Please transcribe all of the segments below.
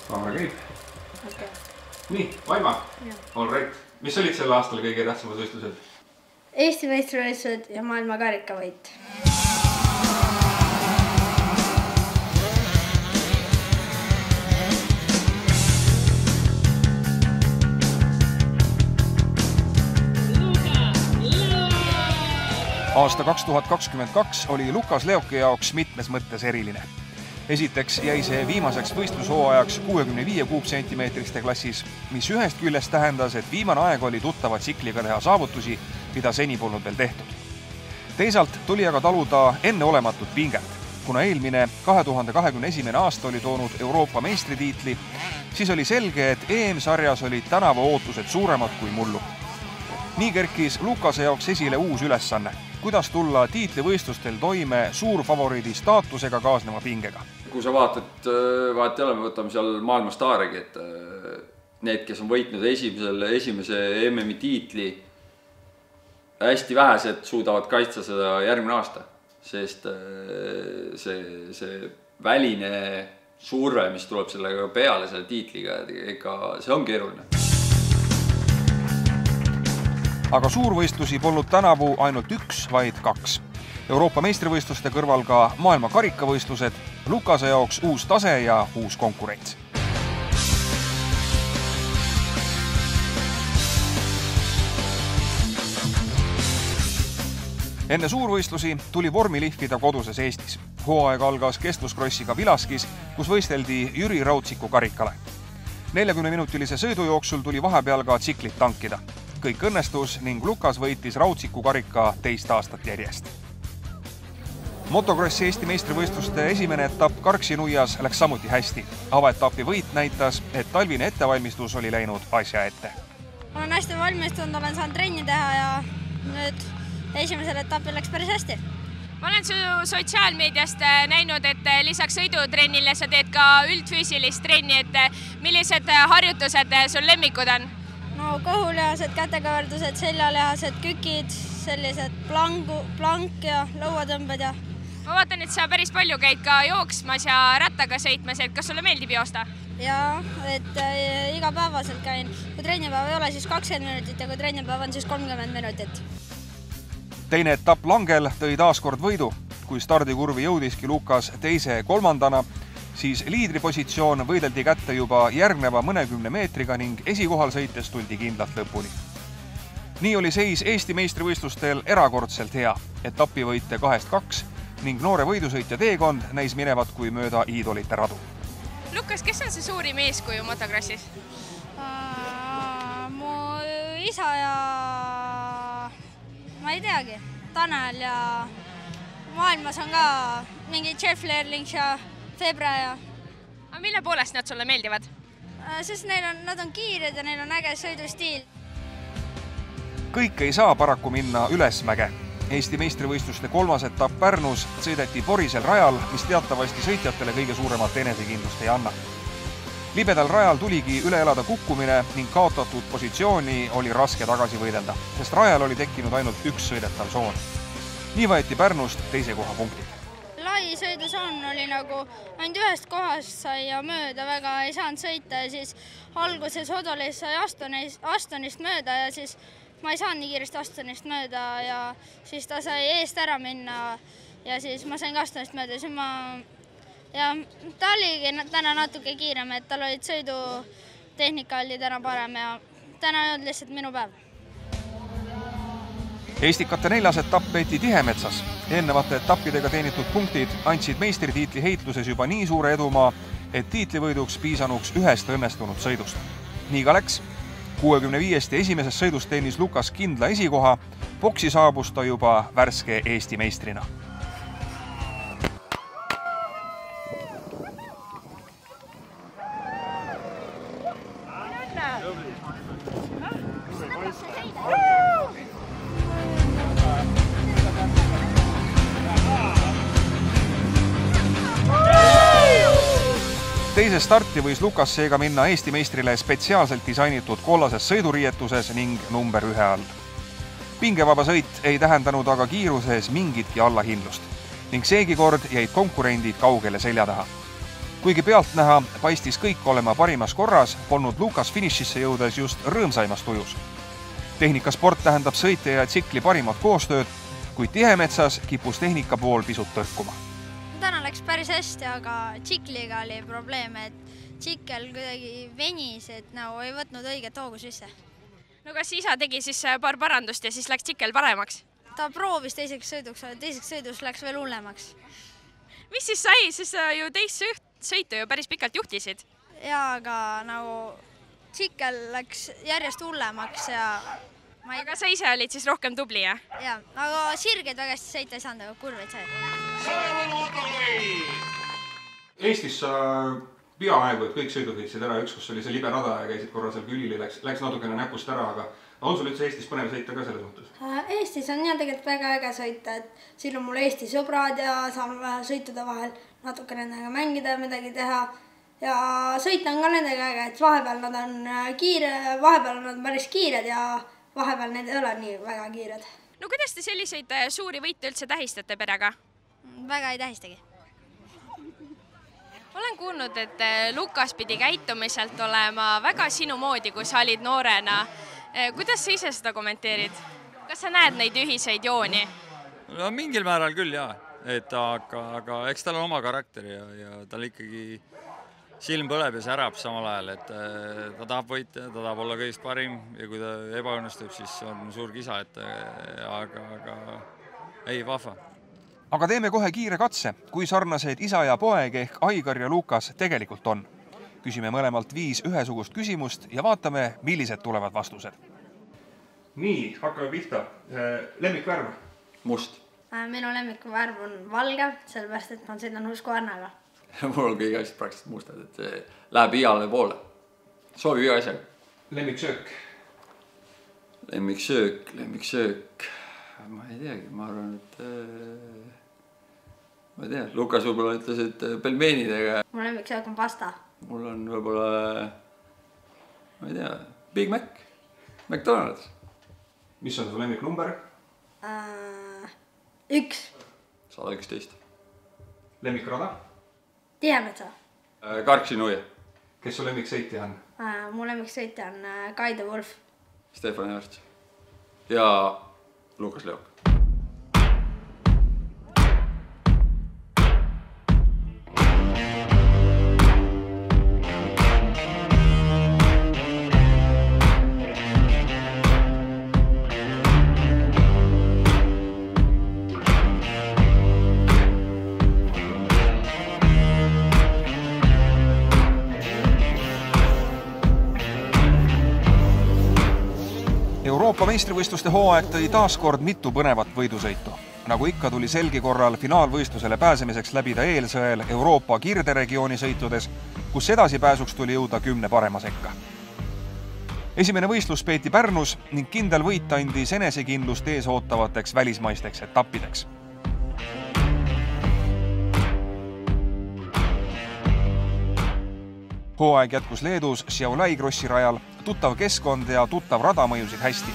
Kaamera käib. Okay. Nii, Vaima. All right. Mis olid sel aastal kõige tähtsamad võistlused? Eesti meistrivõistlused ja maailma karikavõit. Aasta 2022 oli Lukas Leoki jaoks mitmes mõttes eriline. Esiteks jäi see viimaseks võistlushooajaks 65 kuupsentimeetriste klassis, mis ühest küljest tähendas, et viimane aeg oli tuttava tsikliga teha saavutusi, mida seni polnud veel tehtud. Teisalt tuli aga taluda enneolematut pinget. Kuna eelmine 2021. aasta oli toonud Euroopa meistritiitli, siis oli selge, et EM-sarjas olid tänavu ootused suuremad kui mullu. Nii kerkis Lukase jaoks esile uus ülesanne, kuidas tulla tiitlivõistlustel toime suurfavoriidi staatusega kaasneva pingega. Kui sa vaatad jälle, me võtame seal maailma staaregi, et need, kes on võitnud esimese MM-i tiitli, hästi vähesed suudavad kaitsta seda järgmine aasta, sest see väline surve, mis tuleb sellega peale selle tiitliga, ega see on keeruline. Aga suurvõistlusi polnud tänavu ainult üks, vaid kaks. Euroopa meistrivõistluste kõrval ka maailma karikavõistlused, Lukase jaoks uus tase ja uus konkurents. Enne suurvõistlusi tuli vormi lihvida koduses Eestis. Hooaeg algas kestluskrossiga Vilaskis, kus võisteldi Jüri Rautsiku karikale. 40-minutilise sõidu jooksul tuli vahepeal ka tsiklit tankida. Kõik õnnestus ning Lukas võitis Rautsiku karika teist aastat järjest. Motokrossi Eesti meistrivõistluste esimene etapp Karksi-Nuias läks samuti hästi. Avaetapi võit näitas, et talvine ettevalmistus oli läinud asja ette. Olen hästi valmistunud, olen saanud trenni teha ja nüüd esimesel etapil läks päris hästi. Ma olen su sotsiaalmeediast näinud, et lisaks sõidutrennile sa teed ka üldfüüsilist trenni, et millised harjutused sul lemmikud on? No kõhulihased, kätekaverdused, seljalihased, kükid, sellised plank ja lõuatõmbed ja... Ma vaatan, et sa päris palju käid ka jooksmas ja rattaga sõitmas, et kas sulle meeldib joosta? Jaa, et igapäevaselt käin. Kui trennipäev ei ole, siis 20 minutit ja kui trennipäev on, siis 30 minutit. Teine etapp Langel tõi taaskord võidu. Kui stardikurvi jõudiski Lukas teise kolmandana, siis liidripositsioon võideldi kätte juba järgneva mõnekümne meetriga ning esikohal sõites tuldi kindlalt lõpuni. Nii oli seis Eesti meistrivõistlustel erakordselt hea. Etapi võite 2-2 ning noore võidusõitja teekond näis minevat kui mööda iidolite radu. Lukas, kes on see suurim eeskuju motokrossis? Mu isa ja... ma ei teagi, Tanel ja maailmas on ka mingi Jeff Lerlings ja Febre ja... Aga mille poolest nad sulle meeldivad? Sest nad on kiired ja neil on äge sõidustiil. Kõik ei saa paraku minna ülesmäge. Eesti meistrivõistluste kolmas etapp Pärnus sõideti porisel rajal, mis teatavasti sõitjatele kõige suuremat enesekindlust ei anna. Libedal rajal tuligi üle elada kukkumine ning kaotatud positsiooni oli raske tagasi võidelda, sest rajal oli tekkinud ainult üks sõidetav soon. Nii võeti Pärnust teise koha punkti. Lai sõidusoon oli nagu ainult ühest kohast sai ja mööda väga ei saanud sõita ja siis alguses Odolis sai Astonist mööda ja siis ma ei saanud nii kiiresti Astonist mööda ja siis ta sai eest ära minna ja siis ma sain ka Astonist mööda ja ta oligi täna natuke kiirem, et tal olid sõidutehnika oli täna parem ja täna ei olnud lihtsalt minu päev. Eestikate 4. etapp peeti Tihemetsas. Ennevate etappidega teenitud punktid andsid meistritiitli heitluses juba nii suure edumaa, et tiitlivõiduks piisanuks ühest õnnestunud sõidust. Nii ka läks. 65 esimeses sõidus teenis Lukas kindla esikoha, boksi saabus ta juba värske Eesti meistrina. Teise starti võis Lukas seega minna Eesti meistrile spetsiaalselt disainitud kollases sõiduriietuses ning number 1 all. Pingevaba sõit ei tähendanud aga kiiruses mingitki allahindlust ning seegi kord jäid konkurendid kaugele selja taha. Kuigi pealtnäha paistis kõik olema parimas korras, polnud Lukas finišisse jõudes just rõõmsaimas tujus. Tehnikasport tähendab sõitja ja tsikli parimat koostööd, kuid tihemetsas kippus tehnika pool pisut tõrkuma. Täna läks päris hästi, aga tsikliga oli probleem, et tsikkel kuidagi venis, et nagu ei võtnud õiget hoogu sisse. No kas isa tegi siis paar parandust ja siis läks tsikkel paremaks? Ta proovis teiseks sõiduks, aga teiseks sõidus läks veel hullemaks. Mis siis sai? Siis ju teist sõitu ju päris pikalt juhtisid. Ja, aga nagu tsikkel läks järjest hullemaks ja... Aga sa ise olid siis rohkem tubli, jah? Ja, aga sirgeid väga hästi sõita ei saanud, aga kurveid sai. Eestis sa peaaegu, et kõik sõidud võitsid ära, üks, kus oli see libe rada ja käisid korra seal külili, läks natukene näpust ära, aga on sul üldse Eestis põnev sõita ka selles mõttes? Eestis on jah tegelikult väga äge sõita, et siin on mul Eesti sõbrad ja saame sõituda vahel natukene nendega mängida ja midagi teha. Ja sõita on ka nendega äge, et vahepeal nad on vahepeal on nad päris kiired ja vahepeal need ei ole nii väga kiired. No kuidas te selliseid suuri võite üldse tähistate perega? Väga ei tähistagi. Olen kuulnud, et Lukas pidi käitumiselt olema väga sinu moodi, kui sa olid noorena. Kuidas sa ise seda kommenteerid? Kas sa näed neid ühiseid jooni? No mingil määral küll, jah. Aga eks tal on oma karakter ja tal ikkagi silm põleb ja särab samal ajal, et ta tahab võita, ta tahab olla kõigist parim ja kui ta ebaõnnestub, siis on suur kisa, aga ei, vahva. Aga teeme kohe kiire katse, kui sarnased isa ja poeg ehk Aigar ja Lukas tegelikult on. Küsime mõlemalt 5 ühesugust küsimust ja vaatame, millised tulevad vastused. Nii, hakkame pihta. Lemmikvärv? Must. Minu lemmikvärv on valge, sellepärast, et ma sõidan Husqvarnaga. Mul on kõik asjad praktiliselt mustad, et see läheb igale poole. Soovib iga asjaga. Lemmiksöök? Lemmiksöök. Ma ei teagi, ma arvan, et... Ma ei tea, Lukas võib-olla ütles, et pelmeenidega. Mu lemmiksöök on pasta. Mul on võib-olla... Ma ei tea, Big Mac. McDonald's. Mis on su lemmiknumber? 1. 111. Lemmikrada? Tihemetsa. Karksi-Nuia. Kes su lemmiksõitja on? Mu lemmiksõitja on Kaide Wolf. Stefan Järts. Ja Lukas Leok. Euroopa meistrivõistluste hooaeg tõi taaskord mitu põnevat võidusõitu. Nagu ikka tuli selgi korral finaalvõistlusele pääsemiseks läbida eelsõel Euroopa kirderegiooni sõitudes, kus edasipääsuks tuli jõuda 10 parema sekka. Esimene võistlus peeti Pärnus ning kindel võit andis enesekindlust ees ootavateks välismaisteks etappideks. Hooaeg jätkus Leedus Šiauliai krossirajal, tuttav keskkond ja tuttav rada mõjusid hästi.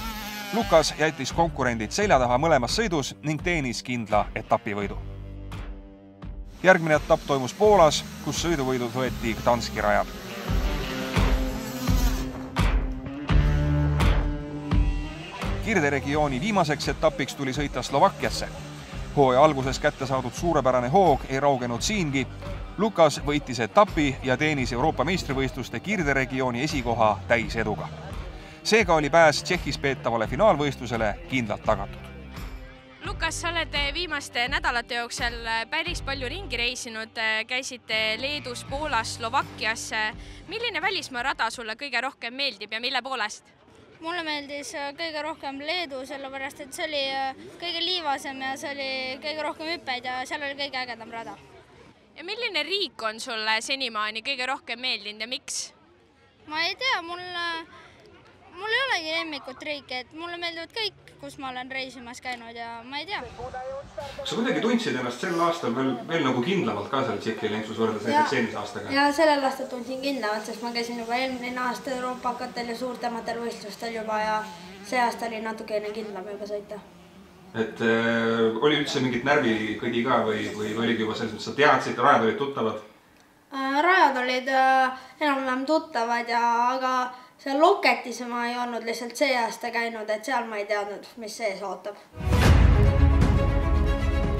Lukas jättis konkurendid selja taha mõlemas sõidus ning teenis kindla etapivõidu. Järgmine etapp toimus Poolas, kus sõiduvõidud võeti Gdanski rajal. Kirderegiooni viimaseks etapiks tuli sõita Slovakkiasse. Hooaja alguses kätte saadud suurepärane hoog ei raugenud siingi. Lukas võitis etapi ja teenis Euroopa meistrivõistluste kirderegiooni esikoha täis eduga. Seega oli pääs Tšehhis peetavale finaalvõistlusele kindlalt tagatud. Lukas, sa oled viimaste nädalate jooksul päris palju ringi reisinud, käisite Leedus, Poolas, Slovakkias. Milline välismaa rada sulle kõige rohkem meeldib ja mille poolest? Mulle meeldis kõige rohkem Leedu, sellepärast et see oli kõige liivasem ja see oli kõige rohkem hüppeid ja seal oli kõige ägedam rada. Ja milline riik on sulle senimaani kõige rohkem meeldinud ja miks? Ma ei tea, mul ei olegi lemmikut riiki, et mulle meeldivad kõik, kus ma olen reisimas käinud ja ma ei tea. Kas sa kuidagi tundsid ennast sel aastal veel nagu kindlamalt ka seal Tšehhi lenksus võrreldes näiteks eelmise aastaga? Ja sellel aastal tundsin kindlamalt, sest ma käisin juba eelmine aasta Euroopakatel ja suurtematel võistlustel juba ja see aasta oli natukene kindlam juba sõita. Et oli üldse mingit närvikõdi ka või oligi juba selles mõttes, sa teadsid, rajad olid tuttavad? Rajad olid enam-vähem tuttavad aga seal Loketis ma ei olnud lihtsalt see aasta käinud, et seal ma ei teadnud, mis sees ootab.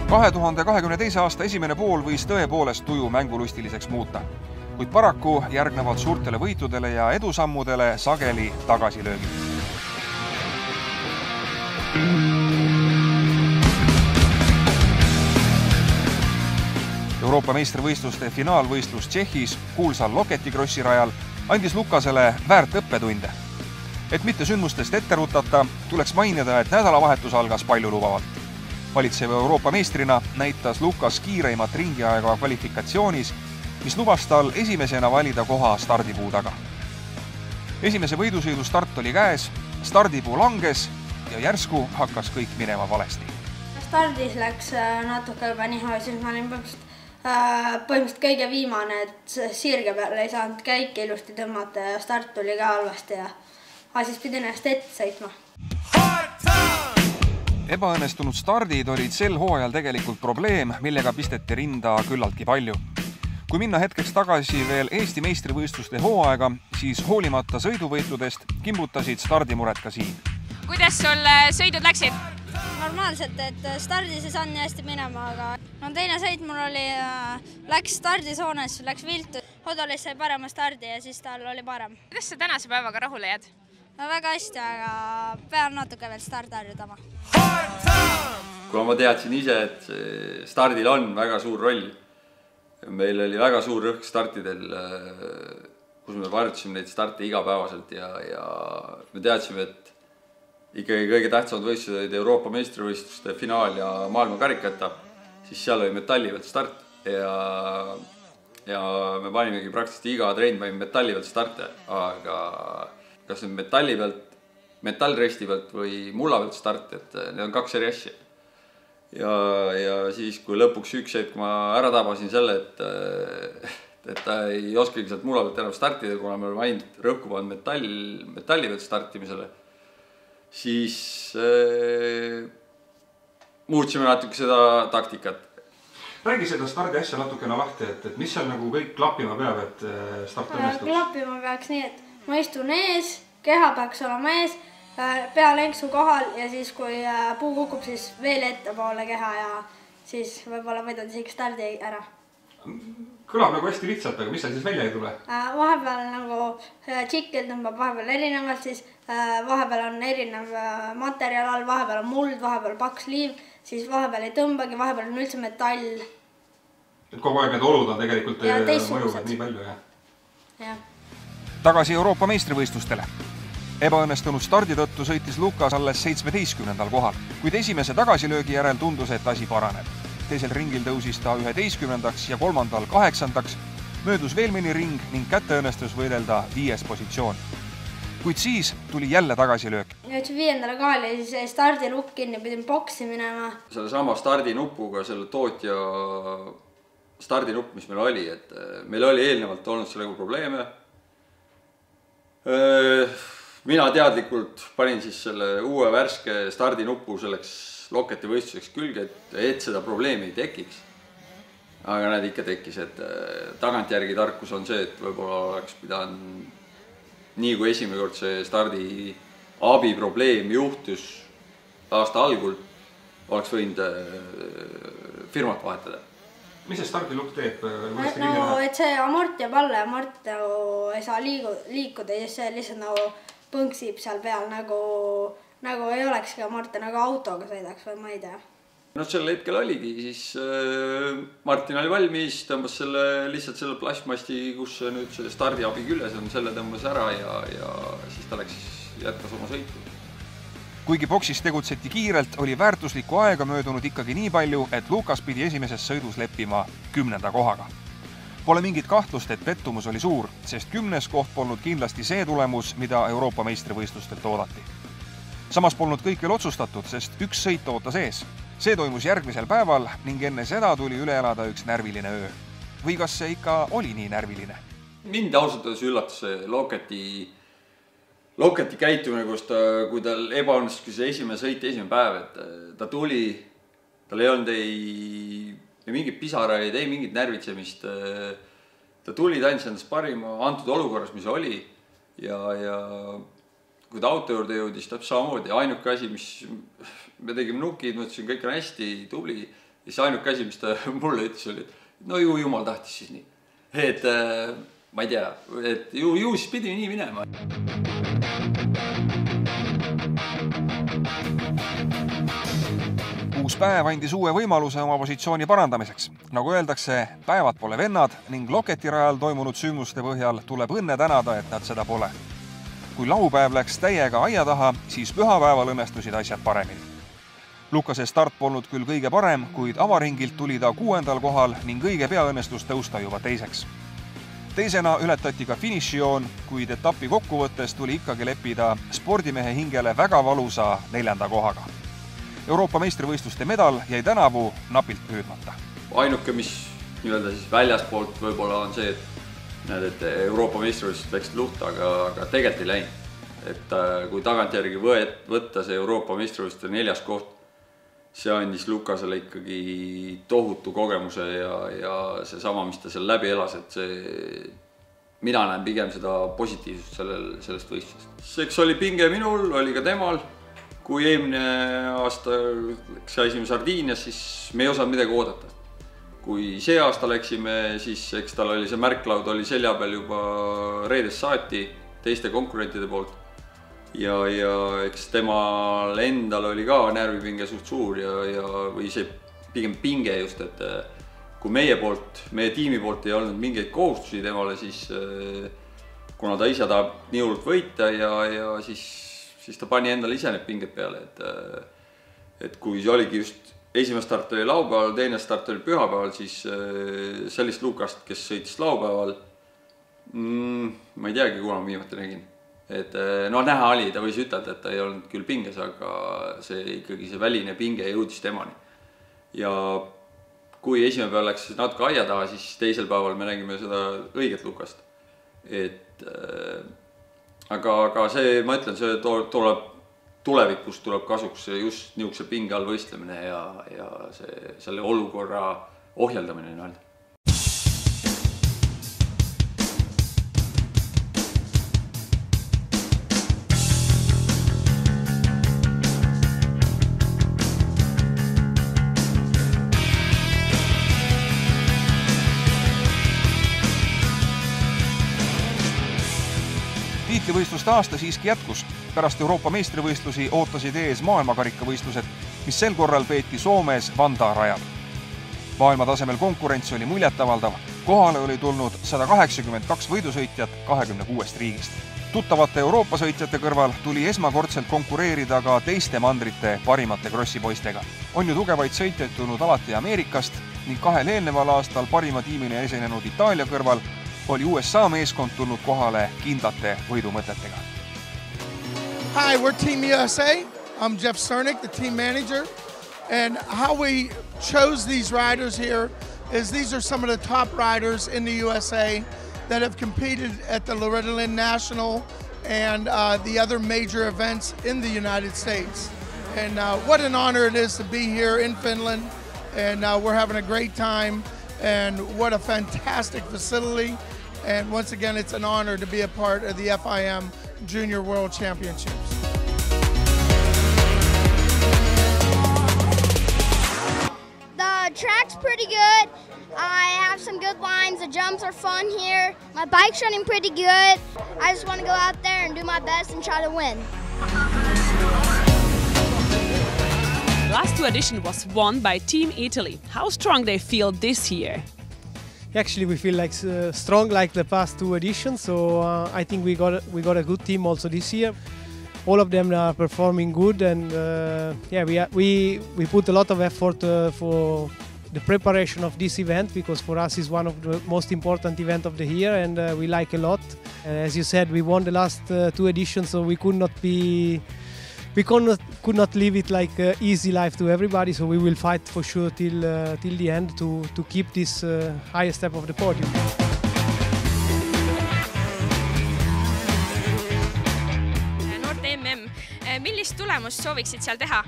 2022. aasta esimene pool võis tõepoolest tuju mängulustiliseks muuta, kuid paraku järgnevad suurtele võitudele ja edusammudele sageli tagasilöögid. Euroopa meistrivõistluste finaalvõistlus Tšehhis kuulsal Loketi Krossi rajal andis Lukasele väärt õppetunde. Et mitte sündmustest ette rutata, tuleks mainida, et nädalavahetus algas paljulubavalt. Valitseva Euroopa meistrina näitas Lukas kiireimat ringiaega kvalifikatsioonis, mis lubas tal esimesena valida koha stardipuu taga. Esimese võidusõidu start oli käes, stardipuu langes ja järsku hakkas kõik minema valesti. Stardis läks natuke juba nihu, siis ma olin põhimõtteliselt kõige viimane, et sirge peale ei saanud käike ilusti tõmmata ja start tuli ka halvasti ja siis pidin ennast ette sõitma. Ebaõnnestunud stardid olid sel hooajal tegelikult probleem, millega pisteti rinda küllaltki palju. Kui minna hetkeks tagasi veel Eesti meistrivõistluste hooaega, siis hoolimata sõiduvõitudest kimbutasid stardimured ka siin. Kuidas sul sõidud läksid? Normaalselt, et stardis ei saanud nii hästi minema, aga teine sõit mul läks stardisoones, läks viltu. Hodolis sai parema stardi ja siis tal oli parem. Kuidas sa tänase päevaga rahule jääd? Väga hästi, aga pean natuke veel stardi harjutama. Kuna ma teadsin ise, et stardil on väga suur roll. Meil oli väga suur rõhk startidel, kus me harjutasime neid starte igapäevaselt ja me teadsime, et ikkagi kõige tähtsamad võistlused olid Euroopa meistrivõistluste finaal ja maailma karikata, siis seal oli metalli pealt start ja me panimegi praktiliselt iga trenn panime metalli pealt starte, aga kas nüüd metalli pealt, metallresti pealt või mulla pealt start, et need on kaks eri asja. Ja siis, kui lõpuks üks hetk ma ära tabasin selle, et ta ei oskagi sealt mulla pealt enam startida, kuna me oleme ainult rõhku pannud metalli pealt startimisele, siis muutsime natuke seda taktikat. Räägi seda stardi asja natukene lahti, et mis seal nagu kõik klappima peab, et start õnnestuks? Klappima peaks nii, et ma istun ees, keha peaks olema ees, pea lenksu kohal ja siis, kui puu kukub, siis veel ettepoole keha ja siis võib-olla võidad isegi stardi ära. Kõlab nagu hästi lihtsalt, aga mis seal siis välja ei tule? Vahepeal nagu tšikkel tõmbab vahepeal erinevalt, siis vahepeal on erinev materjal all, vahepeal on muld, vahepeal paks liiv, siis vahepeal ei tõmbagi, vahepeal on üldse metall. Et kogu aeg need olud on tegelikult mõjuvad nii palju, jah? Tagasi Euroopa meistrivõistlustele. Ebaõnnestunud stardi tõttu sõitis Lukas alles 17. kohal, kuid esimese tagasilöögi järel tundus, et asi paraneb. Teisel ringil tõusis ta 11. ja 3. 8. möödus veel mõni ring ning kätte õnnestus võidelda 5. positsioon. Kuid siis tuli jälle tagasilöök. Jõudsin 5. kohal ja siis stardilukk kinni, pidin boksi minema. Selle sama stardinupuga, selle tootja stardinupp, mis meil oli, et meil oli eelnevalt olnud sellega probleeme. Mina teadlikult panin siis selle uue värske stardinupu selleks Loketi võistluseks külge, et seda probleemi ei tekiks. Aga näed ikka tekkis, et tagantjärgi tarkus on see, et võib-olla oleks pidanud nii kui esimene kord see stardi abi probleem juhtus aasta algul, oleks võinud firmat vahetada. Mis see stardilukk teeb? No, et see amort jääb alla ja amort ei saa liikuda ja see lihtsalt nagu põnksib seal peal, nagu ei olekski amorte, nagu autoga sõidaks või ma ei tea. No sel hetkel oligi, siis Martin oli valmis, tõmbas lihtsalt selle plasmasti, kus nüüd see stardiabi küljes on, selle tõmbas ära ja siis ta jätkas oma sõitu. Kuigi boksis tegutseti kiirelt, oli väärtuslikku aega möödunud ikkagi nii palju, et Lukas pidi esimeses sõidus leppima 10. kohaga. Pole mingit kahtlust, et pettumus oli suur, sest 10. koht polnud kindlasti see tulemus, mida Euroopa meistrivõistlustelt oodati. Samas polnud kõik veel otsustatud, sest üks sõit ootas ees. See toimus järgmisel päeval ning enne seda tuli üle elada üks närviline öö. Või kas see ikka oli nii närviline? Mind ausalt öeldes üllatas see Loketi käitumine, kui tal ebaõnnestus see esimene sõit, esimene päev, et ta tuli, tal ei olnud ei mingit pisaraid, ei mingit närvitsemist. ta tuli, ta andis endast parima antud olukorras, mis oli ja kui ta auto juurde jõudis, täpselt samamoodi. Ainuke asi, mis me tegime nukid, mõtlesin, kõik on hästi tubli ja siis ainuke asi, mis ta mulle ütles, oli, et no ju jumal tahtis siis nii. Et ma ei tea, et ju siis pidi nii minema. Uus päev andis uue võimaluse oma positsiooni parandamiseks. Nagu öeldakse, päevad pole vennad ning Loketi-rajal toimunud sündmuste põhjal tuleb õnne tänada, et nad seda pole. Kui laupäev läks täiega aia taha, siis pühapäeval õnnestusid asjad paremini. Lukase start polnud küll kõige parem, kuid avaringilt tuli ta 6. kohal ning õige pea õnnestus tõusta juba teiseks. Teisena ületati ka finišijoon, kuid etapi kokkuvõttes tuli ikkagi leppida spordimehe hingele väga valusa 4. kohaga. Euroopa meistrivõistluste medal jäi tänavu napilt püüdmata. Ainuke, mis nii-öelda siis väljaspoolt võib-olla on see, et Euroopa meistrivõistlused läksid luhta, aga tegelikult ei läinud. Et kui tagantjärgi võtta see Euroopa meistrivõistluste 4. koht, see andis Lukasele ikkagi tohutu kogemuse ja see sama, mis ta seal läbi elas, et mina näen pigem seda positiivsust sellest võistlusest. Seks oli pinge minul, oli ka temal. Kui eelmine aasta käisime Sardiinias, siis me ei osanud midagi oodata. Kui see aasta läksime, siis eks tal oli see märklaud oli selja peal juba reedest saati teiste konkurentide poolt. Ja eks temal endal oli ka närvipinge suht suur või see pigem pinge just, et kui meie tiimi poolt ei olnud mingeid kohustusi temale, siis kuna ta ise tahab nii hullult võita ja siis ta pani endale ise need pinged peale, et kui see oligi just esimene start oli laupäeval, teine start oli pühapäeval, siis sellist Lukast, kes sõitis laupäeval, ma ei teagi, kuna ma viimati nägin. Et no näha oli, ta võis ütelda, et ta ei olnud küll pinges, aga ikkagi see väline pinge jõudis temani. Ja kui esimene päev läks natuke aia taha, siis teisel päeval me nägime seda õiget Lukast. Aga see, ma ütlen, see tulevikus tuleb kasuks just niisuguse pinge all võistlemine ja selle olukorra ohjeldamine nii-öelda. Tiitlivõistluste aasta siiski jätkus. Pärast Euroopa meistrivõistlusi ootasid ees maailmakarikavõistlused, mis sel korral peeti Soomes Vantaa rajal. Maailmatasemel konkurents oli muljetavaldav. Kohale oli tulnud 182 võidusõitjat 26 riigist. Tuttavate Euroopa sõitjate kõrval tuli esmakordselt konkureerida ka teiste mandrite parimate krossipoistega. On ju tugevaid sõitjaid tulnud alati Ameerikast ning 2 eelneval aastal parima tiimina esinenud Itaalia kõrval oli USA meeskond tulnud kohale kindlate võidumõtetega. Hi, we're Team USA. I'm Jeff Cernick, the team manager. And how we chose these riders here is these are some of the top riders in the USA that have competed at the Loretta Lynn National and the other major events in the United States. And what an honor it is to be here in Finland. And we're having a great time. And what a fantastic facility. And once again, it's an honor to be a part of the FIM Junior World Championships. The track's pretty good. I have some good lines. The jumps are fun here. My bike's running pretty good. I just want to go out there and do my best and try to win. The last 2 editions was won by Team Italy. How strong they feel this year? Actually, we feel like strong like the past 2 editions, so I think we got a good team also this year. All of them are performing good, and we put a lot of effort for the preparation of this event, because for us it's one of the most important events of the year, and we like a lot. As you said, we won the last 2 editions, so we could not leave it like easy life to everybody, so we will fight for sure till the end to keep this highest step of the podium. Noorte MM, millist tulemust sooviksid seal teha?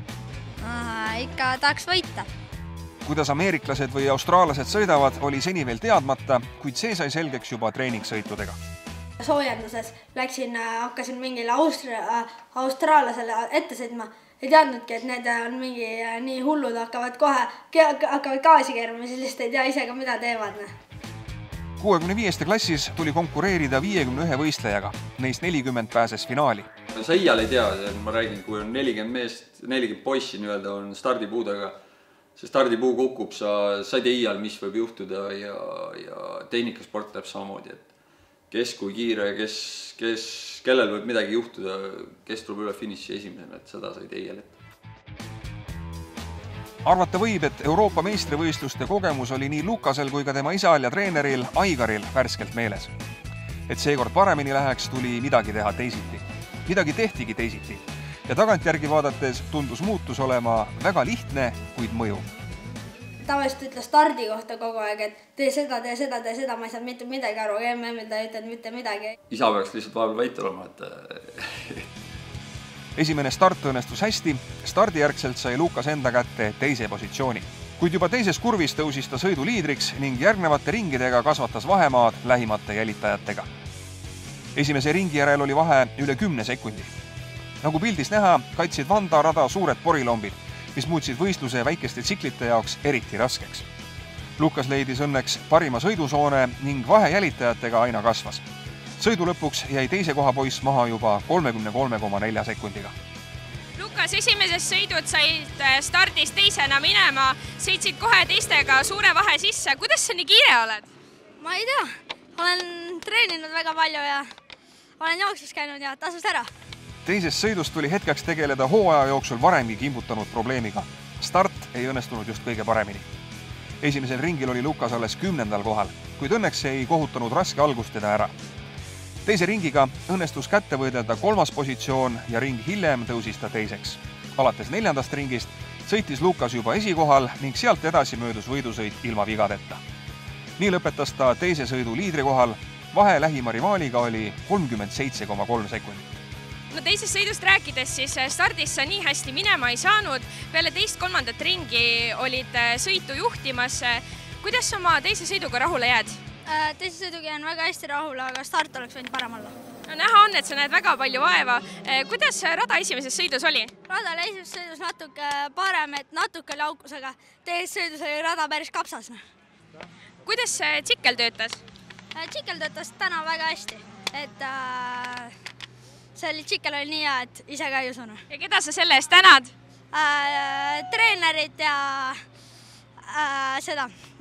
Ikka tahaks võita. kuidas ameeriklased või austraallased sõidavad, oli seni veel teadmata, kuid see sai selgeks juba treeningsõitudega. Soojenduses hakkasin mingile austraallasele ette sõitma. Ei teadnudki, et need on mingi nii hullud, hakkavad gaasi keerama, siis lihtsalt ei tea ise ka, mida teevad. 65. klassis tuli konkureerida 51 võistlejaga, neist 40 pääses finaali. Sa iial ei tea, ma räägin, kui on 40 meest, 40 poissi on stardipuudega, see stardipuu kukub, sa ei tea iial, mis võib juhtuda ja tehnikasport läheb samamoodi, et kes kui kiire, kellel võib midagi juhtuda, kes tuleb üle finiši esimesena, et seda sa ei tea iial ette. Arvata võib, et Euroopa meistrivõistluste kogemus oli nii Lukasel kui ka tema isal ja treeneril Aigaril värskelt meeles. Et seekord paremini läheks, tuli midagi teha teisiti. Midagi tehtigi teisiti. Ja tagantjärgi vaadates tundus muutus olema väga lihtne, kuid mõjuv. Tavaliselt ütles stardi kohta kogu aeg, et tee seda, ma ei saa mitte midagi aru, MM-il ta ei ütelnud mitte midagi. Isa peaks lihtsalt vahepeal vait olema, et... Esimene start õnnestus hästi, stardijärgselt sai Lukas enda kätte teise positsiooni. Kuid juba teises kurvis tõusis ta sõidu liidriks ning järgnevate ringidega kasvatas vahemaad lähimate jälitajatega. Esimese ringi järel oli vahe üle 10 sekundi. Nagu pildis näha, kaitsid Vanda rada suured porilombid, mis muutsid võistluse väikeste tsiklite jaoks eriti raskeks. Lukas leidis õnneks parima sõidusoone ning vahe jälitajatega aina kasvas. Sõidu lõpuks jäi teise koha poiss maha juba 33,4 sekundiga. Lukas, esimeses sõidud said stardis teisena minema, sõitsid kohe teistega suure vahe sisse. Kuidas sa nii kiire oled? Ma ei tea. Olen treeninud väga palju ja olen jooksus käinud ja tasus ära. Teises sõidus tuli hetkeks tegeleda hooaja jooksul varemgi kimbutanud probleemiga. Start ei õnnestunud just kõige paremini. Esimesel ringil oli Lukas alles 10. kohal, kuid õnneks ei kohutanud raske algust teda ära. Teise ringiga õnnestus kätte võidelda 3. positsioon ja ring hiljem tõusis ta teiseks. Alates 4. ringist sõitis Lukas juba esikohal ning sealt edasi möödus võidusõit ilma vigadeta. Nii lõpetas ta teise sõidu liidrikohal, vahe lähima rivaaliga oli 37,3 sekundit. No teisest sõidust rääkides, siis stardis sa nii hästi minema ei saanud. Peale teist-kolmandat ringi olid sõitu juhtimas. Kuidas sa oma teise sõiduga rahule jääd? Teise sõiduga jään väga hästi rahule, aga start oleks võinud parem olla. No näha on, et sa näed väga palju vaeva. Kuidas rada esimeses sõidus oli? Rada oli esimeses sõidus natuke parem, et natuke oli aukusega. Teises sõidus oli rada päris kapsas. Kuidas tsikkel töötas? Tsikkel töötas täna väga hästi. Et tsikkel oli nii hea, et ise ka ei usuna. Ja keda sa selle eest tänad? Treenerit ja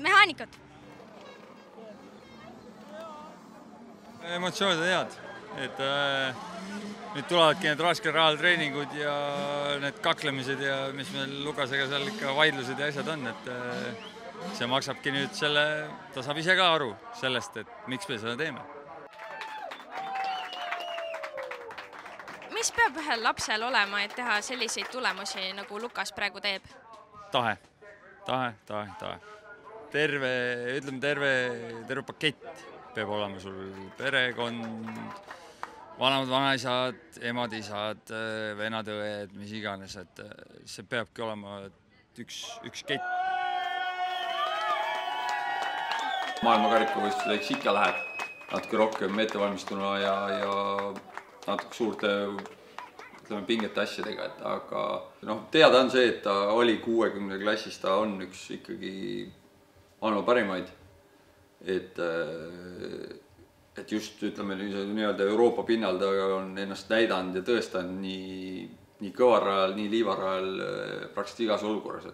mehaanikut. Emotsioonid on head, et nüüd tulevadki need rasked rahaltreeningud ja need kaklemised ja mis meil Lukasega seal ikka vaidlused ja asjad on, et see maksabki nüüd ta saab ise ka aru sellest, et miks me seda teeme. Mis peab ühel lapsel olema, et teha selliseid tulemusi, nagu Lukas praegu teeb? Tahe. Terve pakett peab olema sul perekond, vanemad vanaisad, emad, isad, venad, õed, mis iganes, et see peabki olema üks kett. Maailmakarikavõistlusele eks ikka lähed natuke rohkem ettevalmistuna ja natuke suurte pingete asjadega, aga teada on see, et ta oli 60 klassis, ta on üks ikkagi maailma parimaid. Et just nii-öelda Euroopa pinnal ta on ennast näidanud ja tõestanud nii kõvarajal, nii liivarajal praktiliselt igas olukorras.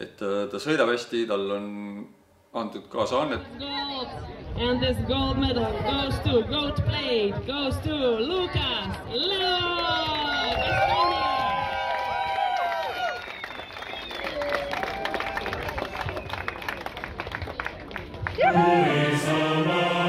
Et ta sõidab hästi, tal on antud kaasa annet. And this gold medal goes to Lukas Leok, Estonia!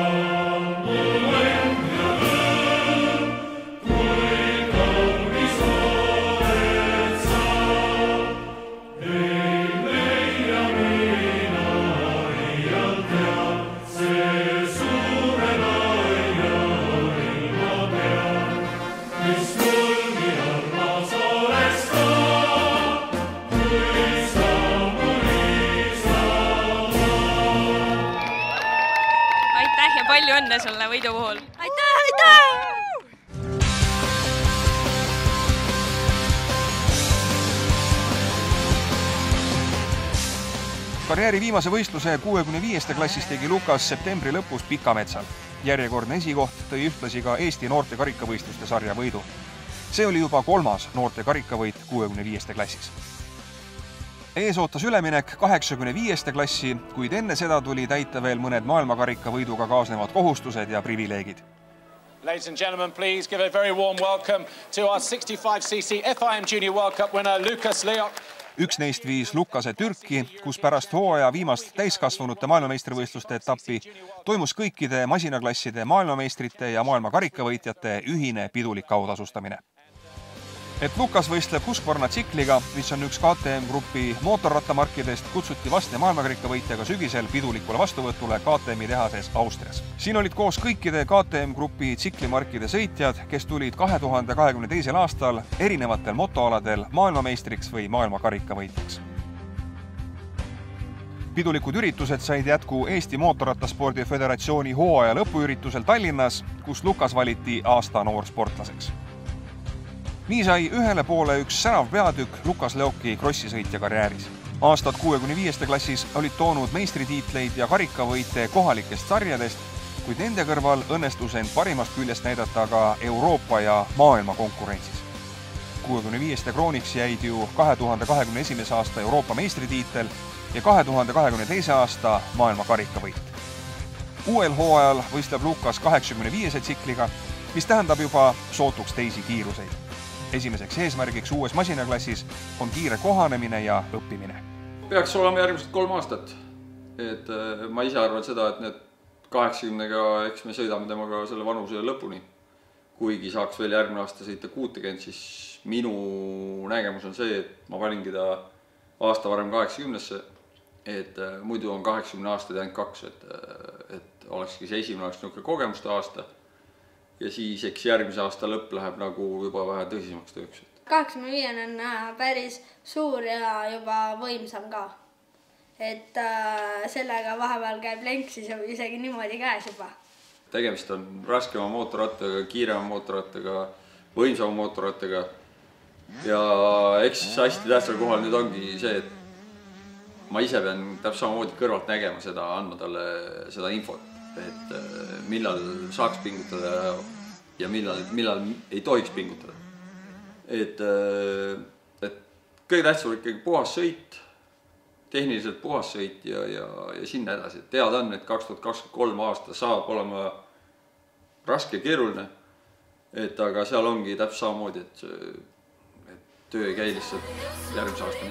palju õnne sulle võidu puhul! Aitäh! Karjääri viimase võistluse 65. klassis tegi Lukas septembri lõpus Pikametsal. Järjekordne esikoht tõi ühtlasi ka Eesti noorte karikavõistluste sarja võidu. See oli juba 3. noorte karikavõit 65. klassis. Ees ootas üleminek 85. klassi, kuid enne seda tuli täita veel mõned maailmakarikavõiduga kaasnevad kohustused ja privileegid. Ladies and gentlemen, please give a very warm welcome to our 65cc FIM Junior World Cup winner Lukas Leok. Üks neist viis Lukase Türki, kus pärast hooaja viimast täiskasvanute maailmameistrivõistluste etappi toimus kõikide masinaklasside maailmameistrite ja maailma karikavõitjate ühine pidulik autasustamine. Et Lukas võistleb Husqvarna tsikliga, mis on üks KTM-grupi mootorrattamarkidest, kutsuti vastne maailmakarikavõitjaga sügisel pidulikule vastuvõtule KTM-i tehases Austrias. Siin olid koos kõikide KTM-grupi tsiklimarkide sõitjad, kes tulid 2022. aastal erinevatel motoaladel maailmameistriks või maailmakarikavõitjaks. Pidulikud üritused said jätku Eesti Mootorrattaspordi Föderatsiooni hooaja lõpuüritusel Tallinnas, kus Lukas valiti aasta noorsportlaseks. Nii sai ühele poole üks särav peatükk Lukas Leoki krossisõitja karjääris. Aastad 65. klassis olid toonud meistritiitleid ja karikavõite kohalikest sarjadest, kuid nende kõrval õnnestus end parimast küljest näidata ka Euroopa ja maailma konkurentsis. 65. krooniks jäid ju 2021. aasta Euroopa meistritiitel ja 2022. aasta maailma karikavõit. Uuel hooajal võistleb Lukas 85. tsikliga, mis tähendab juba sootuks teisi kiiruseid. Esimeseks eesmärgiks uues masinaklassis on kiire kohanemine ja õppimine. Peaks olema järgmised 3 aastat. Et ma ise arvan seda, et need 80-ga, eks me sõidame temaga selle vanuse lõpuni. Kuigi saaks veel järgmine aasta sõita 60, siis minu nägemus on see, et ma paningi ta aasta varem 80-sse, et muidu on 80 aastaid ainult 2, et olekski see esimene oleks niisugune kogemuste aasta. Ja siis eks järgmise aasta lõpp läheb nagu juba vähe tõsisemaks tööks. 85 on päris suur ja juba võimsam ka. Et sellega vahepeal käib lenk siis isegi niimoodi käes juba. Tegemist on raskema mootorrattaga, kiirema mootorrattaga, võimsama mootorrattaga. Ja eks hästi tähtsal kohal nüüd ongi see, et ma ise pean täpselt samamoodi kõrvalt nägema seda, andma talle seda infot. Et millal saaks pingutada ja millal ei tohiks pingutada. Et kõige tähtsam on ikkagi puhas sõit, tehniliselt puhas sõit ja sinna edasi. Teada on, et 2023 aasta saab olema raske ja keeruline, aga seal ongi täpselt samamoodi, et töö ei käi lihtsalt järgmise aasta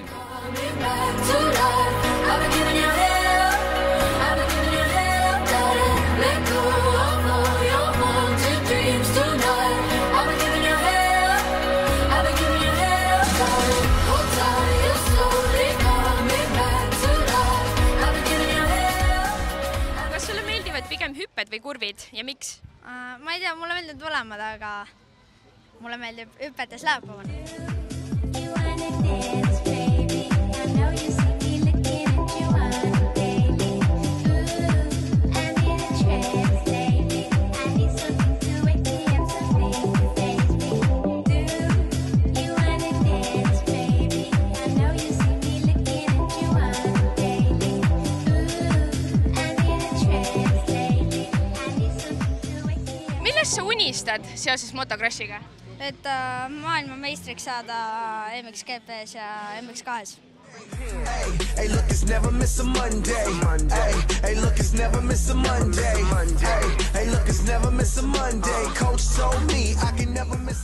Kas sulle meeldivad pigem hüpped või kurvid ja miks? Ma ei tea, mulle meeldib mõlemad, aga mulle meeldib hüpetes läheb. Millest sa unistad seoses motocrossiga? Et maailmameistriks saada MX-GP-s ja MX2-s. Hey, look, it's never miss a Monday. Hey, look, it's never miss a Monday. Hey, look, it's never miss a Monday. Coach told me I can never miss